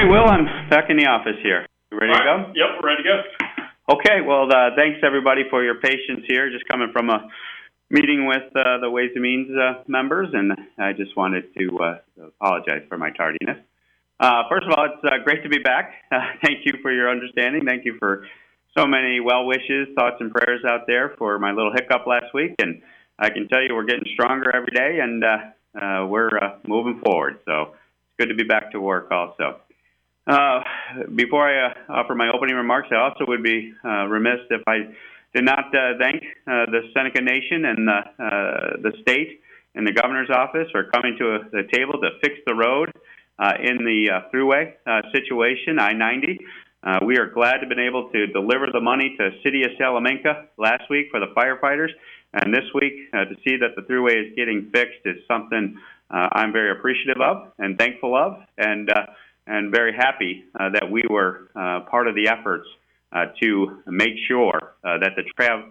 Okay, Will, I'm back in the office here. You ready to go? Yep, we're ready to go. Okay, well, thanks everybody for your patience here. Just coming from a meeting with the Ways and Means members, and I just wanted to apologize for my tardiness. First of all, it's great to be back. Thank you for your understanding. Thank you for so many well wishes, thoughts, and prayers out there for my little hiccup last week. And I can tell you we're getting stronger every day, and we're moving forward. So it's good to be back to work also. Before I offer my opening remarks, I also would be remiss if I did not thank the Seneca Nation and the state and the governor's office for coming to the table to fix the road in the thruway situation, I-90. We are glad to have been able to deliver the money to City of Salamanca last week for the firefighters, and this week to see that the thruway is getting fixed is something I'm very appreciative of and thankful of, and very happy that we were part of the efforts to make sure that the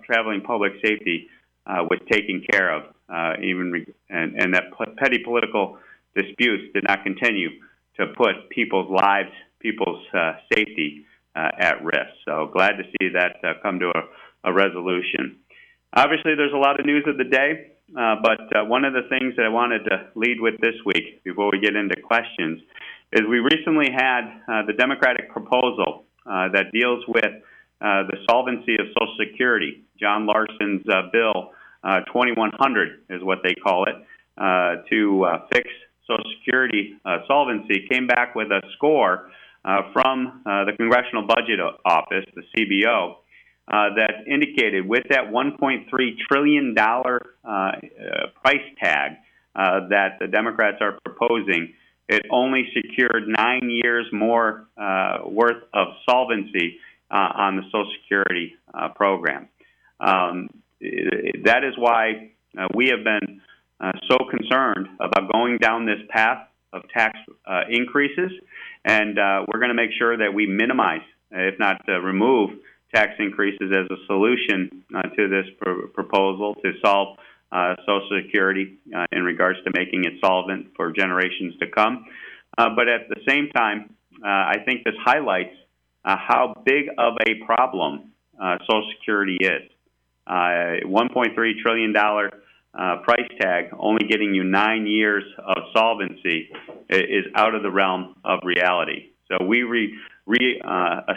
traveling public safety was taken care of, and that petty political disputes did not continue to put people's lives, people's safety at risk. So glad to see that come to a resolution. Obviously, there's a lot of news of the day, but one of the things that I wanted to lead with this week before we get into questions is we recently had the Democratic proposal that deals with the solvency of Social Security. John Larson's bill, 2100 is what they call it, to fix Social Security solvency, came back with a score from the Congressional Budget Office, the CBO, that indicated with that $1.3 trillion price tag that the Democrats are proposing, it only secured 9 years more worth of solvency on the Social Security program. That is why we have been so concerned about going down this path of tax increases, and we're going to make sure that we minimize, if not remove, tax increases as a solution to this proposal to solve Social Security in regards to making it solvent for generations to come. But at the same time, I think this highlights how big of a problem Social Security is. $1.3 trillion price tag only getting you 9 years of solvency is out of the realm of reality. So we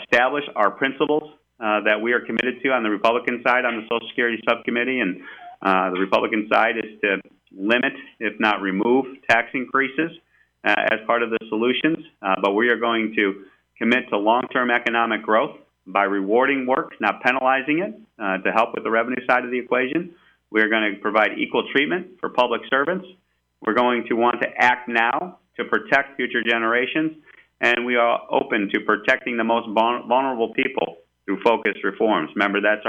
establish our principles that we are committed to on the Republican side on the Social Security Subcommittee, and the Republican side is to limit, if not remove, tax increases as part of the solutions. But we are going to commit to long-term economic growth by rewarding work, not penalizing it, to help with the revenue side of the equation. We're going to provide equal treatment for public servants. We're going to want to act now to protect future generations, and we are open to protecting the most vulnerable people through focused reforms. Remember, that's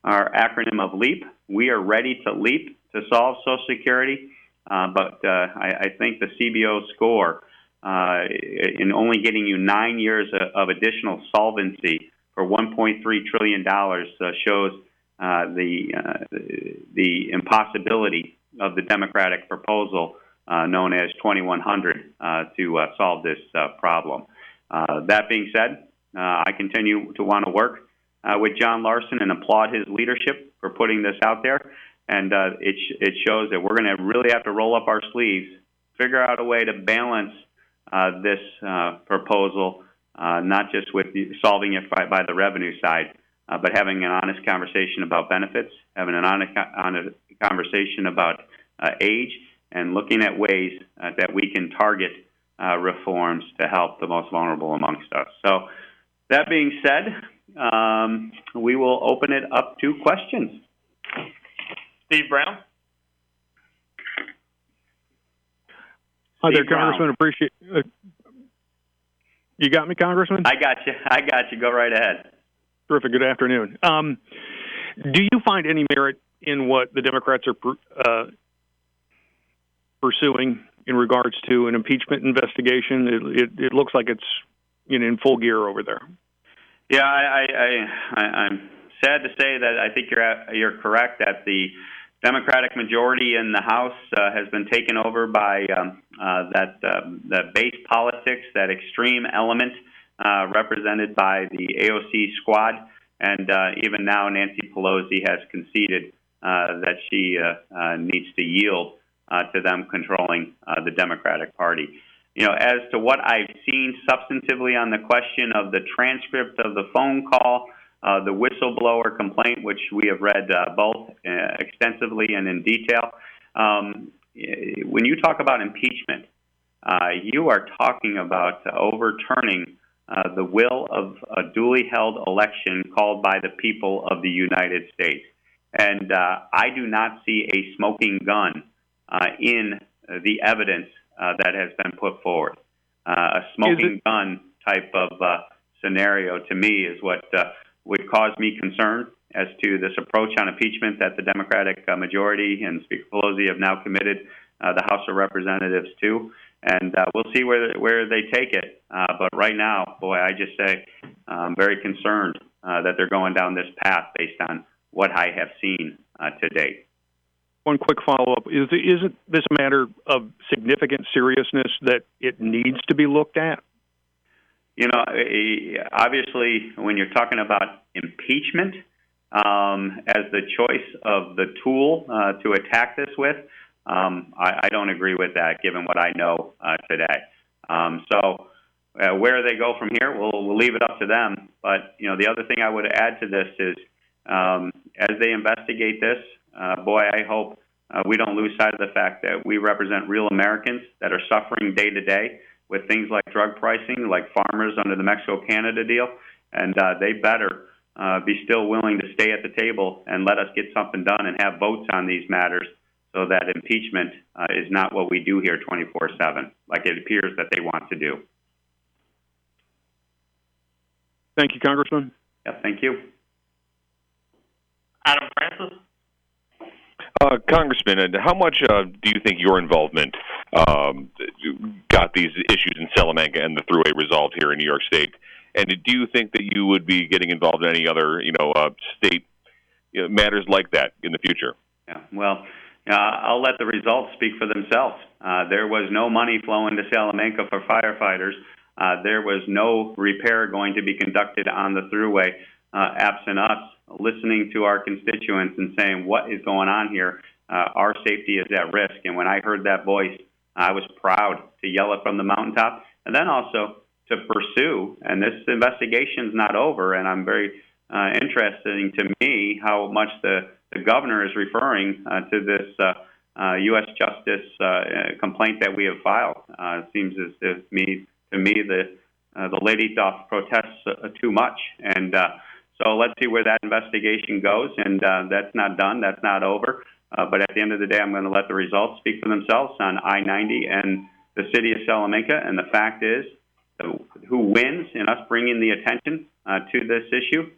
our acronym of LEAP. We are ready to leap to solve Social Security, but I think the CBO score in only getting you 9 years of additional solvency for $1.3 trillion shows the impossibility of the Democratic proposal known as 2100 to solve this problem. That being said, I continue to want to work with John Larson and applaud his leadership for putting this out there. And it shows that we're going to really have to roll up our sleeves, figure out a way to balance this proposal, not just with solving it by the revenue side, but having an honest conversation about benefits, having an honest conversation about age, and looking at ways that we can target reforms to help the most vulnerable amongst us. So that being said, we will open it up to questions. Steve Brown. Hi there, Congressman. Appreciate you got me, Congressman? I got you. Go right ahead. Terrific. Good afternoon. Do you find any merit in what the Democrats are pursuing in regards to an impeachment investigation? It looks like it's in full gear over there. Yeah, I'm sad to say that I think you're correct that the Democratic majority in the House has been taken over by the base politics, that extreme element represented by the AOC squad, and even now Nancy Pelosi has conceded that she needs to yield to them controlling the Democratic Party. As to what I've seen substantively on the question of the transcript of the phone call, the whistleblower complaint, which we have read both extensively and in detail, when you talk about impeachment, you are talking about overturning the will of a duly held election called by the people of the United States. And I do not see a smoking gun in the evidence that has been put forward. A smoking gun type of scenario, to me, is what would cause me concern as to this approach on impeachment that the Democratic majority and Speaker Pelosi have now committed the House of Representatives to. And we'll see where they take it. But right now, boy, I just say I'm very concerned that they're going down this path based on what I have seen to date. One quick follow-up. Isn't this a matter of significant seriousness that it needs to be looked at? Obviously, when you're talking about impeachment as the choice of the tool to attack this with, I don't agree with that, given what I know today. So where they go from here, we'll leave it up to them. But, the other thing I would add to this is as they investigate this, boy, I hope we don't lose sight of the fact that we represent real Americans that are suffering day to day with things like drug pricing, like farmers under the Mexico-Canada deal, and they better be still willing to stay at the table and let us get something done and have votes on these matters so that impeachment is not what we do here 24/7, like it appears that they want to do. Thank you, Congressman. Yeah, thank you. Adam Francis. Congressman, how much do you think your involvement got these issues in Salamanca and the Thruway resolved here in New York State? And do you think that you would be getting involved in any other, state matters like that in the future? Yeah, well, I'll let the results speak for themselves. There was no money flowing to Salamanca for firefighters. There was no repair going to be conducted on the Thruway absent us listening to our constituents and saying, what is going on here? Our safety is at risk. And when I heard that voice, I was proud to yell it from the mountaintop, and then also to pursue. And this investigation's not over, and I'm very interesting to me how much the governor is referring to this U.S. Justice complaint that we have filed. It seems as if to me the lady doth protest too much, and so let's see where that investigation goes. And that's not done, that's not over. But at the end of the day, I'm going to let the results speak for themselves on I-90 and the city of Salamanca. And the fact is, who wins in us bringing the attention to this issue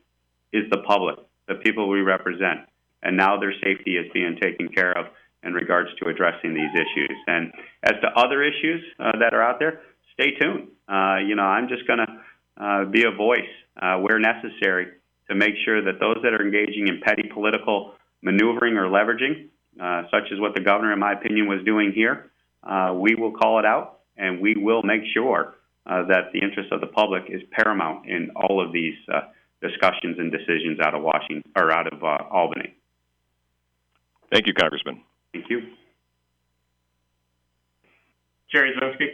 is the public, the people we represent. And now their safety is being taken care of in regards to addressing these issues. And as to other issues that are out there, stay tuned. I'm just going to be a voice where necessary to make sure that those that are engaging in petty political maneuvering or leveraging, such as what the governor, in my opinion, was doing here, we will call it out, and we will make sure that the interest of the public is paramount in all of these discussions and decisions out of Washington or out of Albany. Thank you, Congressman. Thank you. Jerry Zvinsky.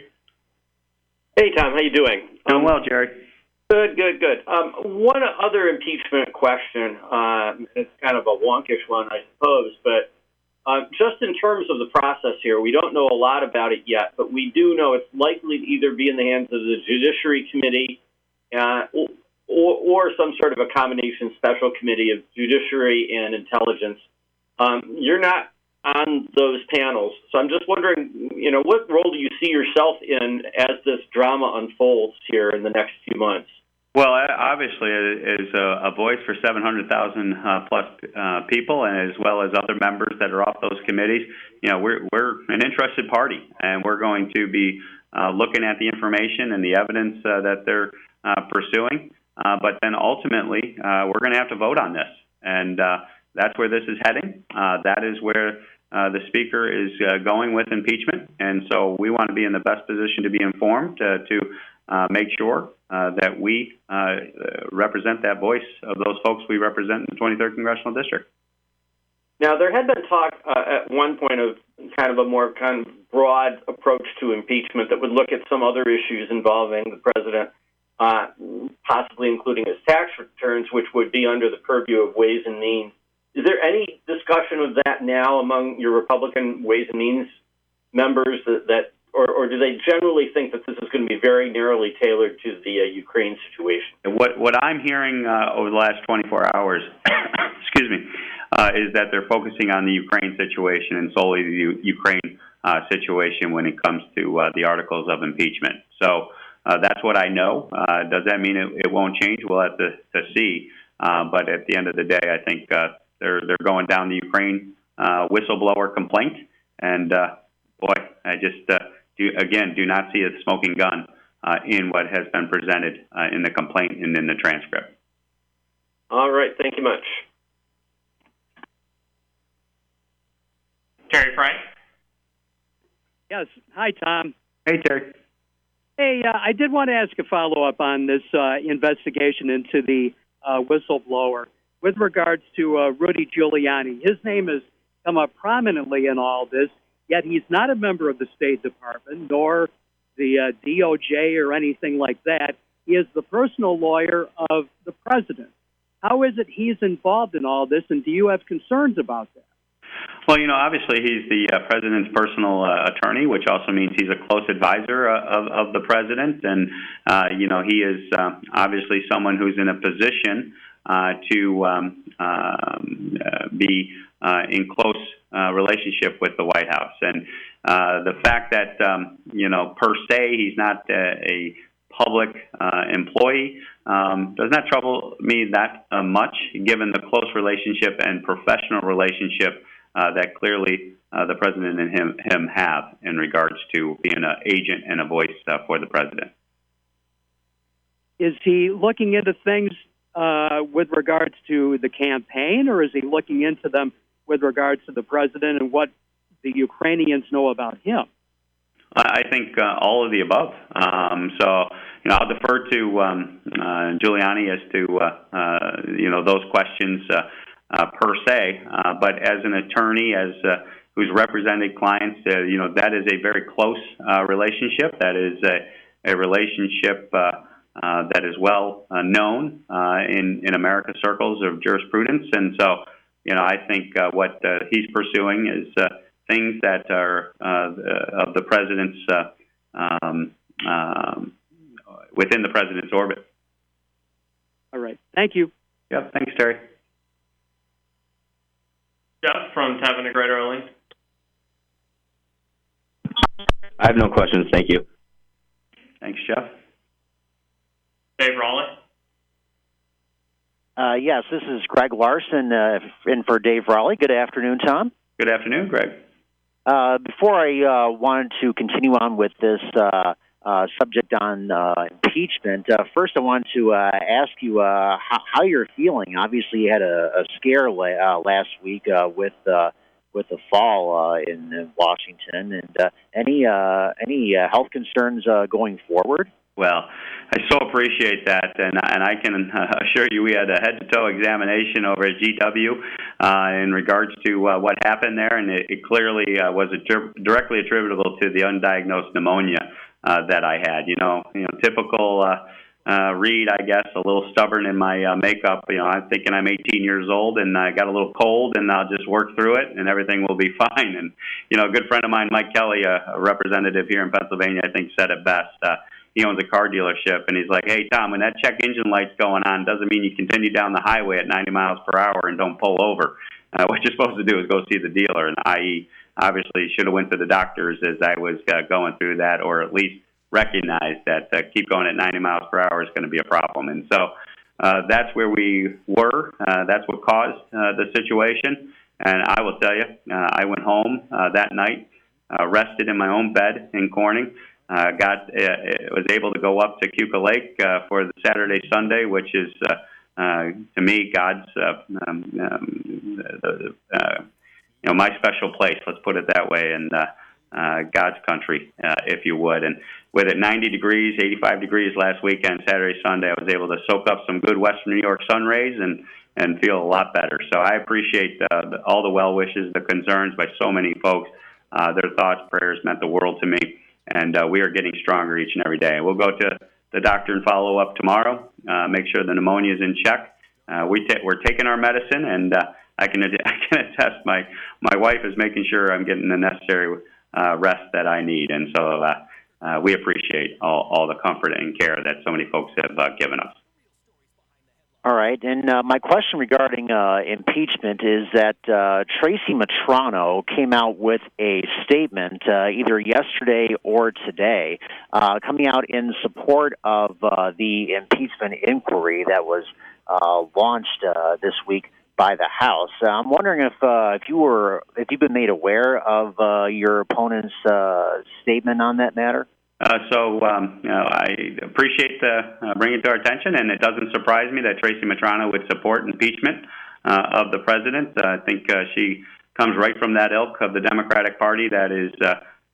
Hey, Tom. How you doing? Doing well, Jerry. Good. One other impeachment question. It's kind of a wonkish one, I suppose, but just in terms of the process here, we don't know a lot about it yet, but we do know it's likely to either be in the hands of the Judiciary Committee or some sort of a combination special committee of Judiciary and Intelligence. You're not on those panels, so I'm just wondering, what role do you see yourself in as this drama unfolds here in the next few months? Well, obviously, as a voice for 700,000 plus people, and as well as other members that are off those committees, we're an interested party, and we're going to be looking at the information and the evidence that they're pursuing. But then ultimately, we're going to have to vote on this. And that's where this is heading. That is where the Speaker is going with impeachment, and so we want to be in the best position to be informed to make sure that we represent that voice of those folks we represent in the 23rd Congressional District. Now, there had been talk at one point of kind of a more kind of broad approach to impeachment that would look at some other issues involving the president, possibly including his tax returns, which would be under the purview of Ways and Means. Is there any discussion of that now among your Republican Ways and Means members or do they generally think that this is going to be very narrowly tailored to the Ukraine situation? What I'm hearing over the last 24 hours, excuse me, is that they're focusing on the Ukraine situation and solely the Ukraine situation when it comes to the articles of impeachment. So that's what I know. Does that mean it won't change? We'll have to see. But at the end of the day, I think they're going down the Ukraine whistleblower complaint. And boy, I just do not see a smoking gun in what has been presented in the complaint and in the transcript. All right. Thank you much. Terry Frank. Yes. Hi, Tom. Hey, Terry. Hey, I did want to ask a follow-up on this investigation into the whistleblower with regards to Rudy Giuliani. His name has come up prominently in all this, yet he's not a member of the State Department, nor the DOJ or anything like that. He is the personal lawyer of the president. How is it he's involved in all this, and do you have concerns about that? Well, obviously he's the president's personal attorney, which also means he's a close advisor of the president. And, he is obviously someone who's in a position to be in close relationship with the White House. And the fact that, per se, he's not a public employee does not trouble me that much, given the close relationship and professional relationship that clearly the president and him have in regards to being an agent and a voice for the president. Is he looking into things with regards to the campaign, or is he looking into them with regards to the president and what the Ukrainians know about him? I think all of the above. So, I'll defer to Giuliani as to those questions per se. But as an attorney, who's represented clients, that is a very close relationship. That is a relationship that is well known in America's circles of jurisprudence. And so, I think what he's pursuing is things that are of the president's within the president's orbit. All right. Thank you. Yep. Thanks, Terry. Jeff from Tavern Greater Orleans. I have no questions. Thank you. Thanks, Jeff. Dave Raleigh. Yes, this is Greg Larson in for Dave Raleigh. Good afternoon, Tom. Good afternoon, Greg. Before I wanted to continue on with this subject on impeachment, first I wanted to ask you how you're feeling. Obviously, you had a scare last week with the fall in Washington, and any health concerns going forward? Well, I so appreciate that, and I can assure you we had a head-to-toe examination over at GW in regards to what happened there, and it clearly was directly attributable to the undiagnosed pneumonia that I had. Typical Reed, I guess, a little stubborn in my makeup. I'm thinking I'm 18 years old, and I got a little cold, and I'll just work through it, and everything will be fine. And, a good friend of mine, Mike Kelly, a representative here in Pennsylvania, I think said it best. He owns a car dealership, and he's like, hey, Tom, when that check engine light's going on, doesn't mean you continue down the highway at 90 miles per hour and don't pull over. What you're supposed to do is go see the dealer, and i.e., obviously should have went to the doctors as I was going through that, or at least recognize that keep going at 90 miles per hour is going to be a problem. And so that's where we were. That's what caused the situation. And I will tell you, I went home that night, rested in my own bed in Corning, was able to go up to Cuca Lake for the Saturday, Sunday, which is, to me, God's my special place. Let's put it that way, in God's country, if you would. And with it 90 degrees, 85 degrees last weekend, Saturday, Sunday, I was able to soak up some good Western New York sun rays and feel a lot better. So I appreciate all the well wishes, the concerns by so many folks. Their thoughts, prayers meant the world to me, and we are getting stronger each and every day. We'll go to the doctor and follow up tomorrow, make sure the pneumonia is in check. We're taking our medicine, and I can attest my wife is making sure I'm getting the necessary rest that I need, and so we appreciate all the comfort and care that so many folks have given us. All right, and my question regarding impeachment is that Tracy Matrano came out with a statement either yesterday or today, coming out in support of the impeachment inquiry that was launched this week by the House. I'm wondering if you've been made aware of your opponent's statement on that matter. I appreciate bringing it to our attention, and it doesn't surprise me that Tracy Matrano would support impeachment of the president. I think she comes right from that ilk of the Democratic Party that is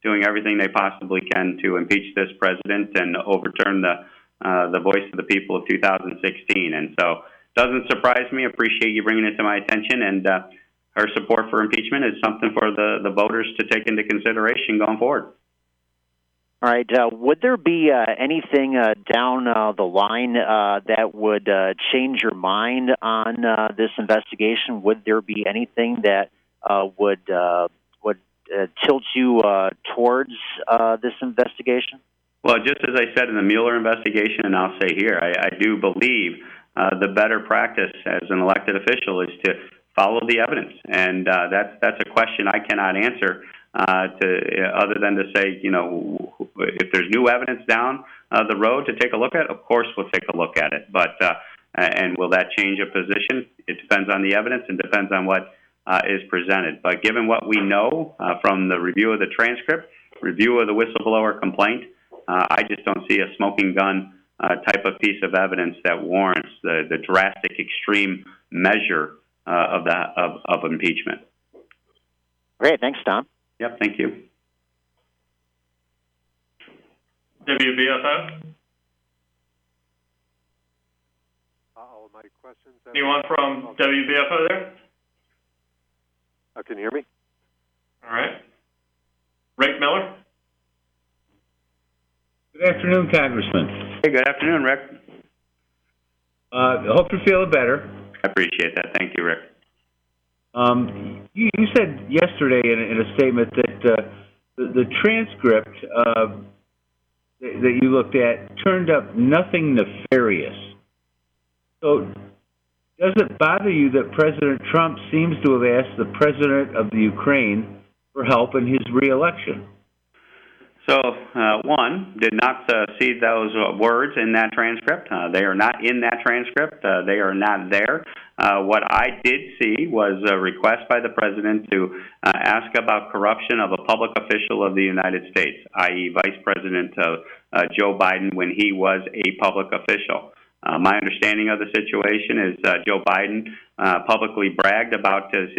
doing everything they possibly can to impeach this president and overturn the voice of the people of 2016. And so it doesn't surprise me. Appreciate you bringing it to my attention, and her support for impeachment is something for the voters to take into consideration going forward. All right. Would there be anything down the line that would change your mind on this investigation? Would there be anything that would tilt you towards this investigation? Well, just as I said in the Mueller investigation, and I'll say here, I do believe the better practice as an elected official is to follow the evidence, and that's a question I cannot answer. Other than to say, if there's new evidence down the road to take a look at, of course we'll take a look at it. But and will that change a position? It depends on the evidence and depends on what is presented. But given what we know from the review of the transcript, review of the whistleblower complaint, I just don't see a smoking gun type of piece of evidence that warrants the drastic, extreme measure of impeachment. Great, thanks, Tom. Yep, thank you. WBFO? My questions. Anyone from WBFO there? Can you hear me? All right. Rick Miller? Good afternoon, Congressman. Hey, good afternoon, Rick. I hope you're feeling better. I appreciate that. Thank you, Rick. You said yesterday in a statement that the transcript that you looked at turned up nothing nefarious. So does it bother you that President Trump seems to have asked the president of the Ukraine for help in his reelection? So, one, did not see those words in that transcript. They are not in that transcript. They are not there. What I did see was a request by the president to ask about corruption of a public official of the United States, i.e. Vice President Joe Biden, when he was a public official. My understanding of the situation is Joe Biden publicly bragged about his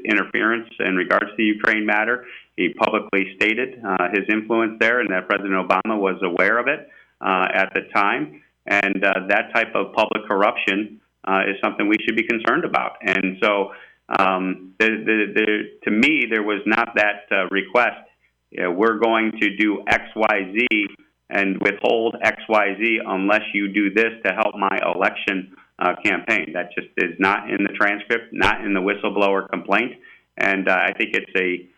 interference in regards to the Ukraine matter. He publicly stated his influence there and that President Obama was aware of it at the time. And that type of public corruption is something we should be concerned about. And so to me, there was not that request. We're going to do X, Y, Z and withhold X, Y, Z unless you do this to help my election campaign. That just is not in the transcript, not in the whistleblower complaint. And I think it's a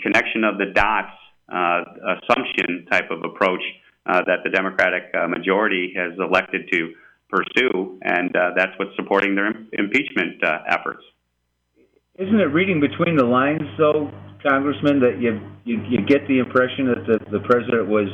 connection of the dots assumption type of approach that the Democratic majority has elected to pursue, and that's what's supporting their impeachment efforts. Isn't it reading between the lines, though, Congressman, that you get the impression that the president was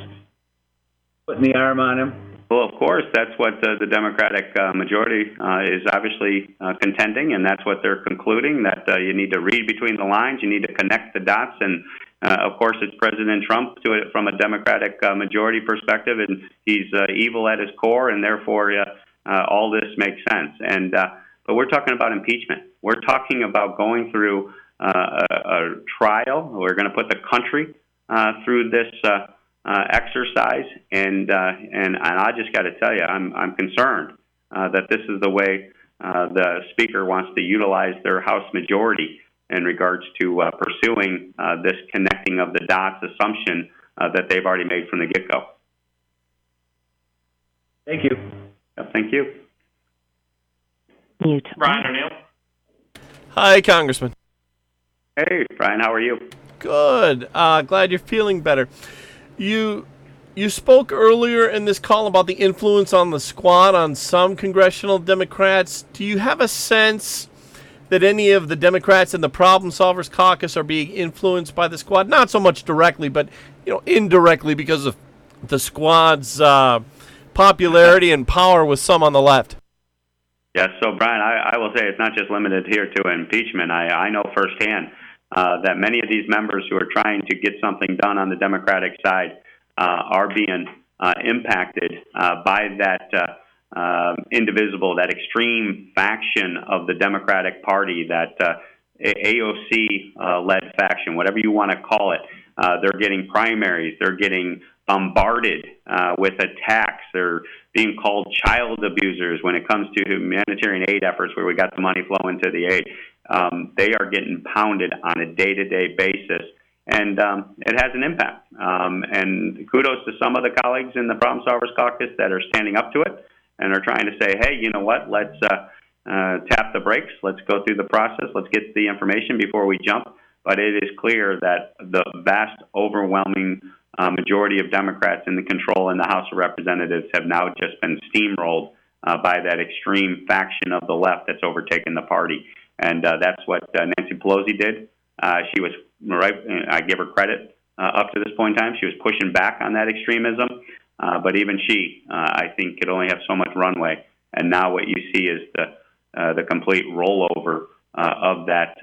putting the arm on him? Well, of course, that's what the Democratic majority is obviously contending, and that's what they're concluding, that you need to read between the lines, you need to connect the dots, and of course it's President Trump to it from a Democratic majority perspective, and he's evil at his core, and therefore all this makes sense. And but we're talking about impeachment. We're talking about going through a trial. We're going to put the country through this exercise, and I just got to tell you, I'm concerned that this is the way the Speaker wants to utilize their House majority in regards to pursuing this connecting of the dots assumption that they've already made from the get-go. Thank you. Yep, thank you. Mute. Ryan O'Neill. Hi, Congressman. Hey, Brian, how are you? Good. Glad you're feeling better. You spoke earlier in this call about the influence on the squad on some congressional Democrats. Do you have a sense that any of the Democrats in the Problem Solvers Caucus are being influenced by the squad? Not so much directly, but indirectly because of the squad's popularity and power with some on the left. Yes, so Brian, I will say it's not just limited here to impeachment. I know firsthand that many of these members who are trying to get something done on the Democratic side are being impacted by that indivisible, that extreme faction of the Democratic Party, that AOC-led faction, whatever you want to call it. They're getting primaries. They're getting bombarded with attacks. They're being called child abusers when it comes to humanitarian aid efforts where we got the money flowing to the aid. They are getting pounded on a day-to-day basis, and it has an impact. And kudos to some of the colleagues in the Problem Solvers Caucus that are standing up to it and are trying to say, hey, you know what, let's tap the brakes, let's go through the process, let's get the information before we jump. But it is clear that the vast, overwhelming majority of Democrats in the control in the House of Representatives have now just been steamrolled by that extreme faction of the left that's overtaken the party. And that's what Nancy Pelosi did. She was, right, I give her credit, up to this point in time, she was pushing back on that extremism. But even she, I think, could only have so much runway. And now what you see is the complete rollover of that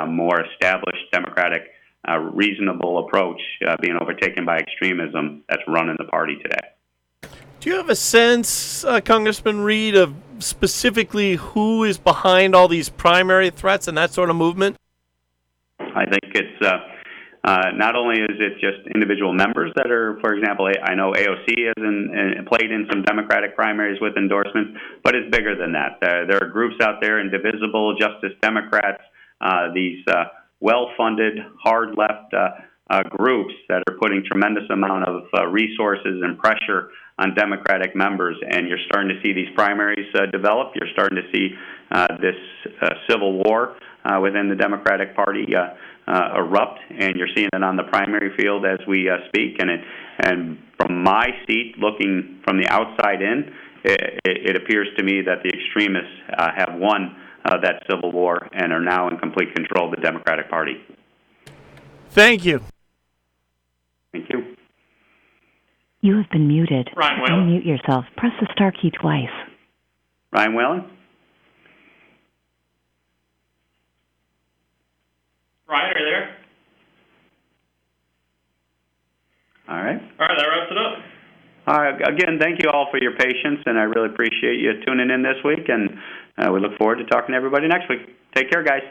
more established Democratic reasonable approach being overtaken by extremism that's running the party today. Do you have a sense, Congressman Reed, of specifically who is behind all these primary threats and that sort of movement? I think it's not only is it just individual members that are, for example, I know AOC has played in some Democratic primaries with endorsements, but it's bigger than that. There are groups out there, Indivisible, Justice Democrats, these well-funded, hard left groups that are putting tremendous amount of resources and pressure on Democratic members, and you're starting to see these primaries develop. You're starting to see this civil war within the Democratic Party erupt, and you're seeing it on the primary field as we speak. And from my seat, looking from the outside in, it appears to me that the extremists have won that civil war and are now in complete control of the Democratic Party. Thank you. Thank you. You have been muted. Ryan To Whalen. unmute yourself, press the star key twice. Ryan Whalen? Ryan, are you there? All right. All right, that wraps it up. All right. Again, thank you all for your patience, and I really appreciate you tuning in this week, and we look forward to talking to everybody next week. Take care, guys.